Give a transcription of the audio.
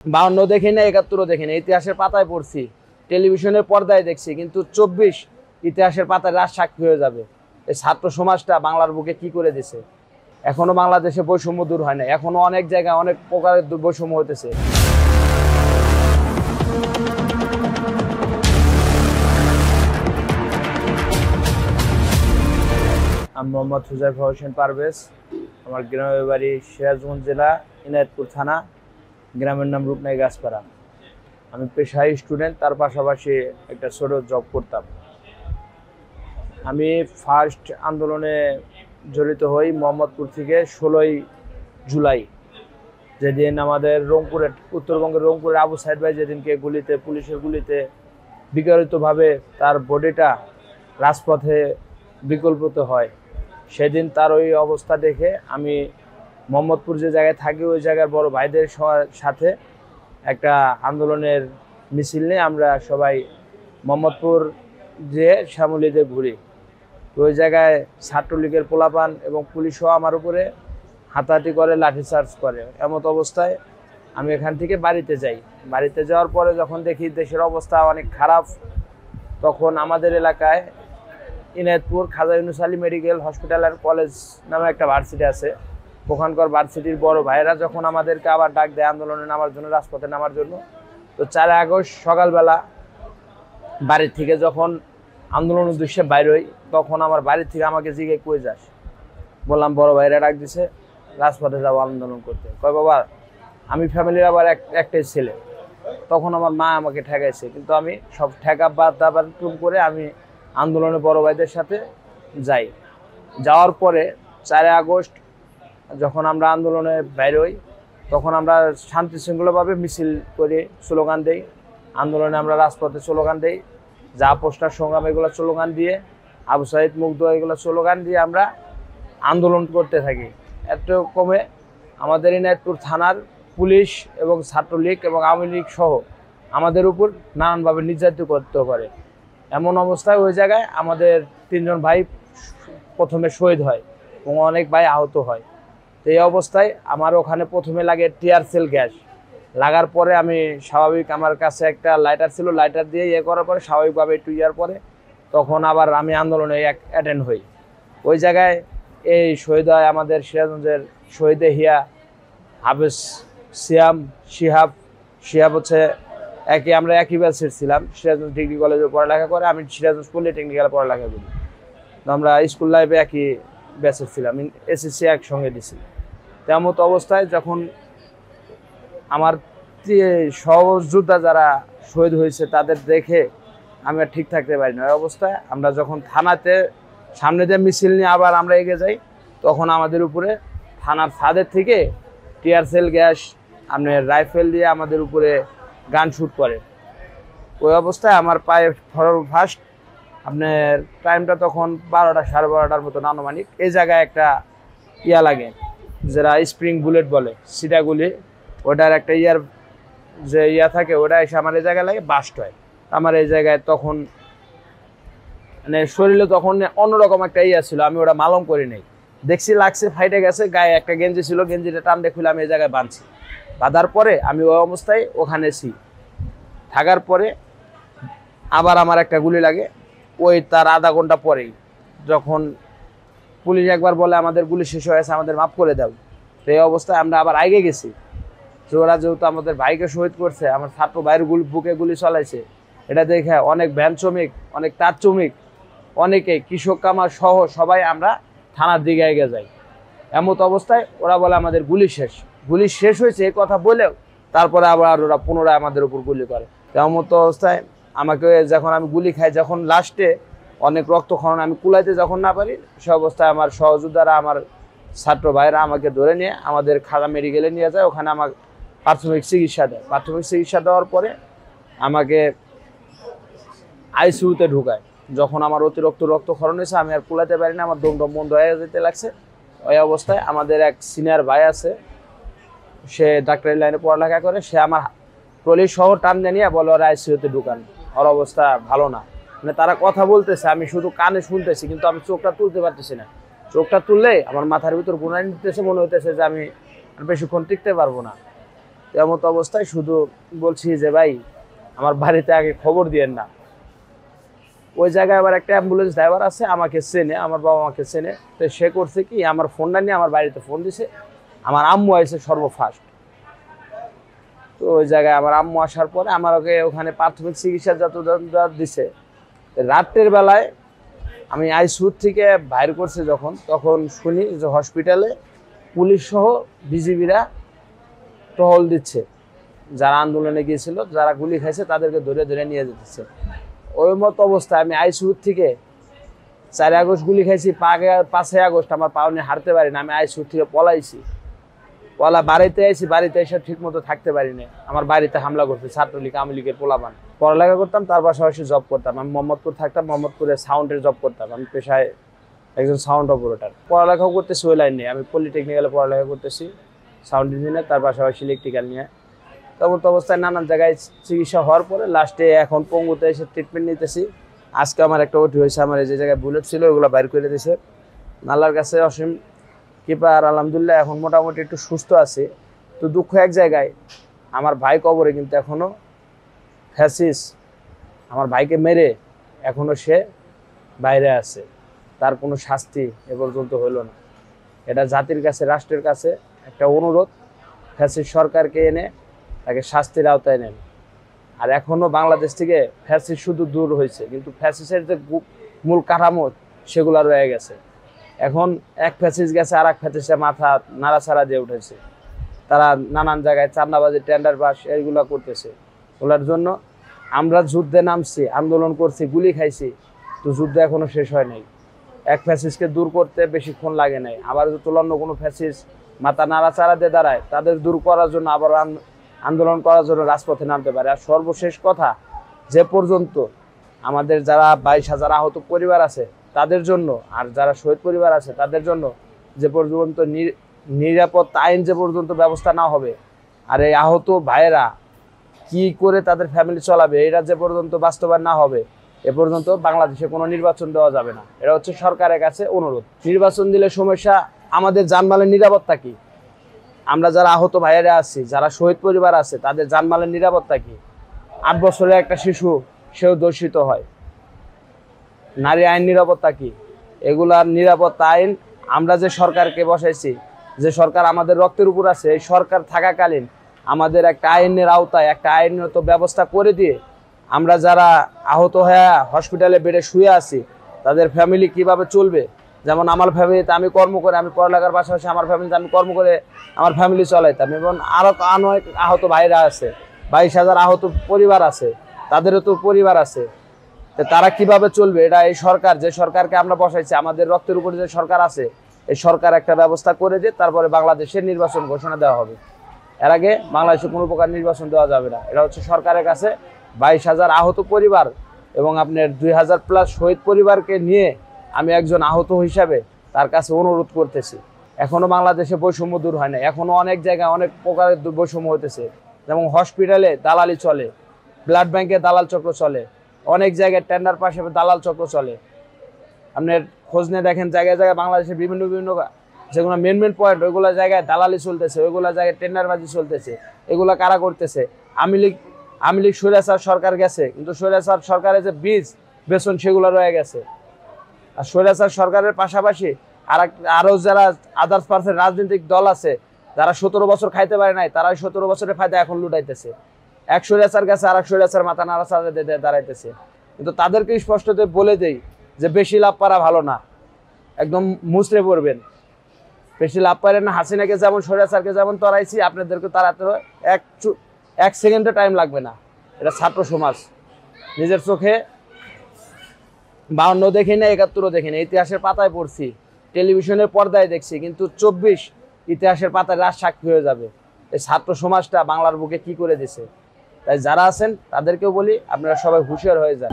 52 দেখি না, 71 দেখি না, ইতিহাসের পাতায় পড়ছি, টেলিভিশনের পর্দায় দেখছি, কিন্তু 24 ইতিহাসের পাতায় রাজ সাক্ষী হয়ে যাবে। এই ছাত্র সমাজটা বাংলার বুকে কি করে দিছে। এখনো বাংলাদেশে বৈষম্য দূর হয় না, এখনো অনেক জায়গায় অনেক প্রকারের বৈষম্য হতেছে। আমি মোহাম্মদ হুজাইফা হোসেন পারভেজ। আমার গ্রামের বাড়ি সিরাজগঞ্জ জেলা, ইনায়েতপুর থানা, গ্রামের নাম রূপনাই গাছপাড়া। আমি পেশায় স্টুডেন্ট, তার পাশাপাশি একটা ছোট জব করতাম। আমি ফার্স্ট আন্দোলনে জড়িত হই মোহাম্মদপুর থেকে 16ই জুলাই, যেদিন আমাদের রংপুরের, উত্তরবঙ্গের রংপুরের আবু সাইদ ভাই যেদিনকে পুলিশের গুলিতে বিকারিতভাবে তার বডিটা রাজপথে বিকল্পিত হয়, সেদিন তার ওই অবস্থা দেখে আমি মোহাম্মদপুর যে জায়গায় থাকি ওই জায়গার বড় ভাইদের সাথে একটা আন্দোলনের মিছিল নিয়ে আমরা সবাই মোহাম্মদপুর যে শ্যামলীতে ঘুরি। ওই জায়গায় ছাত্রলীগের পোলাপান এবং পুলিশও আমার উপরে হাতাহাতি করে, লাঠিচার্জ করে। এমত অবস্থায় আমি এখান থেকে বাড়িতে যাই। বাড়িতে যাওয়ার পরে যখন দেখি দেশের অবস্থা অনেক খারাপ, তখন আমাদের এলাকায় Enayetpur Khaja Yunus Ali medical hospital and college নামে একটা ভার্সিটি আছে। ওখানকার ভার্সিটির বড় ভাইয়েরা যখন আমাদেরকে আবার ডাক দেয় আন্দোলনে নামার জন্য, রাজপথে নামার জন্য, তো 4 আগস্ট সকালবেলা বাড়ির থেকে যখন আন্দোলন উদ্দেশ্যে বাইর হই, তখন আমার বাড়ির থেকে আমাকে জিজ্ঞেস কই যাস। বললাম বড় ভাইরা ডাক দিছে, রাজপথে যাবো আন্দোলন করতে। কয় বাবা, আমি ফ্যামিলির আবার একটাই ছেলে। তখন আমার মা আমাকে ঠেকাইছে, কিন্তু আমি সব ঠেকা বাদ করে আমি আন্দোলনে বড় ভাইদের সাথে যাই। যাওয়ার পরে 4 আগস্ট যখন আমরা আন্দোলনে বাইর হই, তখন আমরা শান্তি শৃঙ্খলাভাবে মিছিল করে স্লোগান দেই। আন্দোলনে আমরা রাজপথে স্লোগান দেই, যা পোস্টার সংগ্রাম এগুলো স্লোগান দিয়ে, আবু সাইদ মুগ্ধ এগুলো স্লোগান দিয়ে আমরা আন্দোলন করতে থাকি। এত কমে আমাদের ইনায়েতপুর থানার পুলিশ এবং ছাত্রলীগ এবং আওয়ামী লীগ সহ আমাদের উপর নানানভাবে নির্যাতিত করতে পারে। এমন অবস্থায় ওই জায়গায় আমাদের 3 জন ভাই প্রথমে শহীদ হয় এবং অনেক ভাই আহত হয়। তো এই অবস্থায় আমার ওখানে প্রথমে লাগে টিয়ার সেল গ্যাস। লাগার পরে আমি স্বাভাবিক, আমার কাছে একটা লাইটার ছিল, লাইটার দিয়ে করার পরে স্বাভাবিকভাবে একটু পরে তখন আবার আমি আন্দোলনে অ্যাটেন্ড হই। ওই জায়গায় এই শহীদ হয় আমাদের সিরাজগঞ্জের শহীদে হিয়া, হাফেজ সিয়াম, শিহাব হচ্ছে আমরা একই ব্যাচের ছিলাম। সিরাজগঞ্জ ডিগ্রি কলেজে পড়ালেখা করে, আমি সিরাজগঞ্জ পলিটেকনিক্যালে পড়ালেখা করি। তো আমরা স্কুল লাইফে একই ব্যাচের ছিলাম, এসএসসি একসঙ্গে দিছি। তেমন অবস্থায় যখন আমার সহযোদ্ধা যারা শহীদ হয়েছে তাদের দেখে আমি আর ঠিক থাকতে পারি না। ওই অবস্থায় আমরা যখন থানাতে সামনে দিয়ে মিছিল নিয়ে আবার আমরা এগিয়ে যাই, তখন আমাদের উপরে থানার ছাদের থেকে টিয়ার সেল গ্যাস, আপনার রাইফেল দিয়ে আমাদের উপরে গান শুট করে। ওই অবস্থায় আমার পায়ে ফার্স্ট আপনার টাইমটা তখন 12টা, 12:30টার মতো আনুমানিক। এই জায়গায় একটা লাগে, যারা স্প্রিং বুলেট বলে, সিটাগুলি, ওটার একটা যে থাকে, ওটা এসে আমার এই জায়গায় লাগে, বাস্ট হয় আমার এই জায়গায়। তখন মানে শরীরে তখন অন্যরকম একটা ছিল, আমি ওটা মালম করি নাই, দেখছি লাগছে, ফাইটে গেছে। গায়ে একটা গেঞ্জি ছিল, গেঞ্জিটা টান দেখলে আমি এই জায়গায় বাঁধছি। বাঁধার পরে আমি ওই অবস্থায় ওখানে থাকার পরে আবার আমার একটা গুলি লাগে। ওই তার আধা ঘন্টা পরেই যখন পুলিশ একবার বলে আমাদের গুলি শেষ হয়ে গেছে, আমাদের মাফ করে দাও। তো এই অবস্থায় আমরা আবার আগে গেছি, যে ওরা যেহেতু আমাদের ভাইকে শহীদ করছে, আমার ছাত্র ভাইয়ের বুকে গুলি চলাইছে, এটা দেখে অনেক ভ্যান শ্রমিক, অনেক তাঁত শ্রমিক, অনেকে কৃষক কামার সহ সবাই আমরা থানার দিকে এগিয়ে যাই। এমত অবস্থায় ওরা বলে আমাদের গুলি শেষ হয়েছে, এই কথা বলেও তারপরে আবার ওরা পুনরায় আমাদের উপর গুলি করে। এমত অবস্থায় আমাকে যখন আমি গুলি খাই, যখন লাস্টে অনেক রক্তক্ষরণ, আমি কুলাইতে যখন না পারি, সে অবস্থায় আমার সহযোদ্ধারা, আমার ছাত্র ভাইরা আমাকে ধরে নিয়ে আমাদের খাজা মেডিকেলে নিয়ে যায়। ওখানে আমার প্রাথমিক চিকিৎসা দেয়। প্রাথমিক চিকিৎসা দেওয়ার পরে আমাকে আইসিইউতে ঢুকায়। যখন আমার অতিরিক্ত রক্তক্ষরণ হয়েছে, আমি আর কুলাতে পারি না, আমার দম বন্ধ হয়ে যেতে লাগছে। ওই অবস্থায় আমাদের এক সিনিয়র ভাই আছে, সে ডাক্তারি লাইনে পড়ালেখা করে, সে আমার ট্রলি সহ টান নিয়ে বলে ওর আইসিইউতে ঢুকান, ওর অবস্থা ভালো না। মানে তারা কথা বলতেছে, আমি শুধু কানে শুনতেছি, কিন্তু আমি চোখটা তুলতে পারতেছি না। চোখটা তুললে আমার মাথার ভিতর গুণানি নিতেছে, মনে হইতেছে যে আমি বেশিক্ষণ টিকতে পারবো না। এমন অবস্থায় শুধু বলছি যে ভাই আমার বাড়িতে আগে খবর দিয়েন না। ওই জায়গায় আবার একটা অ্যাম্বুলেন্স ড্রাইভার আছে, আমাকে চেনে, আমার বাবা আমাকে চেনে। তো সে করছে কি, আমার ফোনটা নিয়ে আমার বাড়িতে ফোন দিছে। আমার আম্মু আসছে সর্বফার্স্ট। তো ওই জায়গায় আমার আম্মু আসার পরে আমাকে ওখানে প্রাথমিক চিকিৎসা যত দিছে। রাত্রের বেলায় আমি আইসিইউ থেকে বাইর করছে যখন, তখন শুনি যে হসপিটালে পুলিশ সহ বিজিবিরা টহল দিচ্ছে। যারা আন্দোলনে গিয়েছিল, যারা গুলি খাইছে তাদেরকে ধরে ধরে নিয়ে যেতেছে। ওই মতো অবস্থায় আমি আইসিইউ থেকে 4 আগস্ট গুলি খাইছি, 5 আগস্ট আমার পাও নিয়ে হারতে পারি না। আমি আইসিইউ থেকে পলাইছি, বাড়িতে আইছি, বাড়িতে এসে ঠিক মতো থাকতে পারি না। আমার বাড়িতে হামলা করছে ছাত্রলীগ, আওয়ামী লীগের পোলাপান। পড়ালেখা করতাম, তার পাশাপাশি জব করতাম। আমি মোহাম্মদপুর থাকতাম, মোহাম্মদপুরে সাউন্ডের জব করতাম। আমি পেশায় একজন সাউন্ড অপারেটর। পড়ালেখাও করতেছি ওই লাইন নিয়ে, আমি পলিটেকনিক্যালে পড়ালেখা করতেছি, সাউন্ড ইঞ্জিনিয়ার, তার পাশাপাশি ইলেকট্রিক্যাল নিয়ে। তখন তো অবস্থায় নানান জায়গায় চিকিৎসা হওয়ার পরে লাস্টে এখন পঙ্গুতে এসে ট্রিটমেন্ট নিতেছি। আজকে আমার একটা ওটি হয়েছে, আমার যে জায়গায় বুলেট ছিল ওগুলো বাইর করে দিয়েছে। আল্লাহর কাছে অসীম কৃপা, আর আলহামদুলিল্লাহ এখন মোটামুটি একটু সুস্থ আছে। তো দুঃখ এক জায়গায়, আমার ভাই কবরে কিন্তু এখনও ফ্যাসিস আমার ভাইকে মেরে এখনও সে বাইরে আছে, তার কোনো শাস্তি এ পর্যন্ত হইল না। এটা জাতির কাছে, রাষ্ট্রের কাছে একটা অনুরোধ, ফ্যাসিস সরকারকে এনে তাকে শাস্তির আওতায় নেন। আর এখনও বাংলাদেশ থেকে ফ্যাসিস শুধু দূর হয়েছে, কিন্তু ফ্যাসিসের যে মূল কাঠামো সেগুলো রয়ে গেছে। এখন এক ফ্যাসিস গেছে, আর এক ফ্যাসিসে মাথা নাড়াচাড়া দিয়ে উঠেছে। তারা নানান জায়গায় চাঁদাবাজি, টেন্ডার পাস এইগুলো করতেছে। ওগুলোর জন্য আমরা যুদ্ধে নামছি, আন্দোলন করছি, গুলি খাইছি, তো যুদ্ধ এখনো শেষ হয় নাই। এক ফ্যাসিসকে দূর করতে বেশিক্ষণ লাগে নাই। আবার যদি অন্য কোনো ফ্যাসিস মাথা নাড়াচাড়া দিয়ে দাঁড়ায়, তাদের দূর করার জন্য আবার আন্দোলন করার জন্য রাজপথে নামতে পারে। আর সর্বশেষ কথা, যে পর্যন্ত আমাদের যারা 22,000 আহত পরিবার আছে তাদের জন্য, আর যারা শহীদ পরিবার আছে তাদের জন্য যে পর্যন্ত নিরাপত্তা আইন যে পর্যন্ত ব্যবস্থা না হবে, আর এই আহত ভাইয়েরা কি করে তাদের ফ্যামিলি চলাবে, এটা যে পর্যন্ত বাস্তবায়ন না হবে, এ পর্যন্ত বাংলাদেশে কোনো নির্বাচন দেওয়া যাবে না। এটা হচ্ছে সরকারের কাছে অনুরোধ। নির্বাচন দিলে সমস্যা, আমাদের জানমালের নিরাপত্তা কি? আমরা যারা আহত ভাইয়েরা আছি, যারা শহীদ পরিবার আছে, তাদের জানমালের নিরাপত্তা কি? 8 বছরের একটা শিশু, সেও দূষিত হয়। নারী আইন নিরাপত্তা কি? এগুলার নিরাপত্তা আইন আমরা যে সরকারকে বসাইছি, যে সরকার আমাদের রক্তের উপর আছে, এই সরকার থাকাকালীন আমাদের একটা আইনের আওতায় একটা আইনত ব্যবস্থা করে দিয়ে আমরা যারা আহত হয়ে হসপিটালে বেডে শুয়ে আছি তাদের ফ্যামিলি কিভাবে চলবে। যেমন আমার ফ্যামিলিতে আমি কর্ম করে, আমি পড়ালেখার পাশাপাশি আমার ফ্যামিলিতে আমি কর্ম করে আমার ফ্যামিলি চলাইতাম। এবং আরও অনেক আহত ভাইরা আছে, 22,000 আহত পরিবার আছে, তাদেরও তো পরিবার আছে। তো তারা কিভাবে চলবে, এটা এই সরকার, যে সরকারকে আমরা বসাইছি, আমাদের রক্তের উপরে যে সরকার আছে, এই সরকার একটা ব্যবস্থা করে যে তারপরে বাংলাদেশের নির্বাচন ঘোষণা দেওয়া হবে। এর আগে বাংলাদেশে কোনো প্রকার নির্বাচন দেওয়া যাবে না। এটা হচ্ছে সরকারের কাছে 22,000 আহত পরিবার এবং আপনার 2,000+ শহীদ পরিবারকে নিয়ে আমি একজন আহত হিসাবে তার কাছে অনুরোধ করতেছি। এখনও বাংলাদেশে বৈষম্য দূর হয় না, এখনও অনেক জায়গায় অনেক প্রকারের বৈষম্য হতেছে। যেমন হসপিটালে দালালি চলে, ব্লাড ব্যাংকে দালাল চক্র চলে, অনেক জায়গায় টেন্ডার পাশে দালাল চক্র চলে। আপনার খোঁজ নিয়ে দেখেন, জায়গায় জায়গায় বাংলাদেশের বিভিন্ন যেগুলো মেন পয়েন্ট, ওইগুলো জায়গায় দালালি চলতেছে, ওইগুলো জায়গায় টেন্ডারবাজি চলতেছে। এগুলো কারা করতেছে? আওয়ামী লীগ স্বৈরাচার সরকার গেছে, কিন্তু স্বৈরাচার সরকারের যে বীজ বেতন সেগুলো রয়ে গেছে। আর স্বৈরাচার সরকারের পাশাপাশি আরও যারা আদার্স পার্সেন্ট রাজনৈতিক দল আছে, যারা 17 বছর খাইতে পারে নাই, তারা 17 বছরের ফায়দা এখন লুটাইতেছে। এক স্বৈরাচার কাছে আর এক স্বৈরাচার মাথা নাড়াচাড়া দিয়ে দাঁড়াইতেছে। কিন্তু তাদেরকে স্পষ্ট বলে দেই যে বেশি লাভ পারা ভালো না, একদম মুচড়ে পড়বেন। বেশি লাভ পারেন না। হাসিনাকে যেমন, স্বৈরাচারকে যেমন তরাইছি, আপনাদেরকে তাড়াতে এক সেকেন্ডে টাইম লাগবে না। এটা ছাত্র সমাজ নিজের চোখে 52 দেখি না, 71 দেখি না, ইতিহাসের পাতায় পড়ছি, টেলিভিশনের পর্দায় দেখছি, কিন্তু 24 ইতিহাসের পাতায় রাজ সাক্ষী হয়ে যাবে এই ছাত্র সমাজটা বাংলার বুকে কি করে দিছে। তাই যারা আছেন তাদেরকেও বলি, আপনারা সবাই হুঁশিয়ার হয়ে যান।